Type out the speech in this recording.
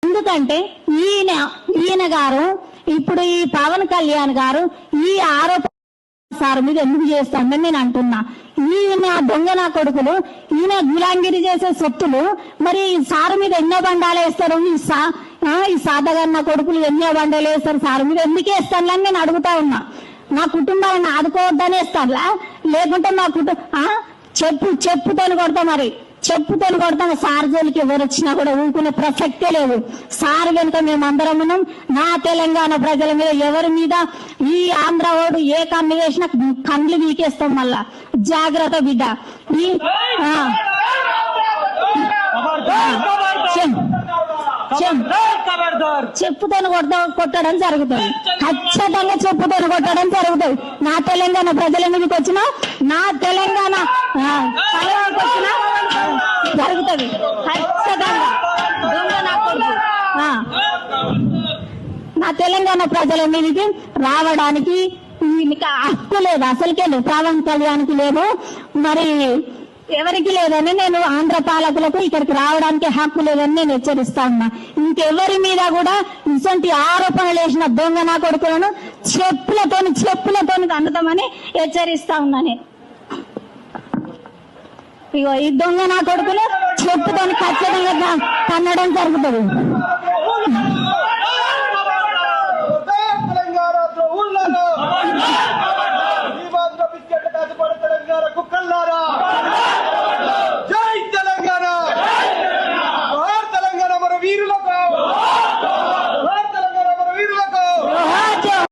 ఎందుకంటే ఈయన గారు ఇప్పుడు ఈ పవన్ కళ్యాణ్ గారు ఈ ఆరోపణ సార్ మీద ఎందుకు చేస్తాడని నేను అంటున్నా. ఈయన దొంగ నా కొడుకులు, ఈయన గులాంగిరి చేసే సొత్తులు మరి సారు మీద ఎన్నో బండాలు వేస్తారు. ఈ సాధగన్న కొడుకులు ఎన్నో బండాలు వేస్తారు, సారు మీద ఎందుకు వేస్తానని నేను అడుగుతా ఉన్నా. నా కుటుంబాన్ని ఆదుకోవద్దని వేస్తానులా, లేకుంటే మా చెప్పుతోని కొడతా, మరి చెప్పుతోని కొడతాను. సార్ జోలికి ఎవరు వచ్చినా కూడా ఊరుకునే ప్రసక్తే లేదు. సార్ వెనుక మేమందరం ఉన్నాం. నా తెలంగాణ ప్రజల మీద ఎవరి మీద ఈ ఆంధ్ర ఓడు ఏ కన్ను వేసినా కండ్లు వీకేస్తాం. మళ్ళా జాగ్రత్త బిడ్డ. చెప్పుతోని కొట్టడం జరుగుతుంది, ఖచ్చితంగా చెప్పుతోని కొట్టడం జరుగుతుంది. నా తెలంగాణ ప్రజల మీదకి వచ్చినా, నా తెలంగాణ వచ్చినా జరుగుతుంది ఖచ్చితంగా. దొంగ నా కొడుకు నా తెలంగాణ ప్రజల మీదకి రావడానికి హక్కు లేదు, అసలుకే లేదు. పవన్ కళ్యాణ్కి లేదు, మరి ఎవరికి లేదని నేను ఆంధ్ర పాలకులకు ఇక్కడికి రావడానికి హక్కు లేదని నేను హెచ్చరిస్తా ఉన్నా. ఇంకెవరి మీద కూడా ఇటువంటి ఆరోపణలు వేసిన దొంగ నా కొడుకులను చెప్పులతోని అందుతామని హెచ్చరిస్తా ఉన్నా నేను. ఇగో ఈ దొంగ నా కొడుకులు చెప్పుతోని ఖచ్చితంగా కన్నడం జరుగుతుంది.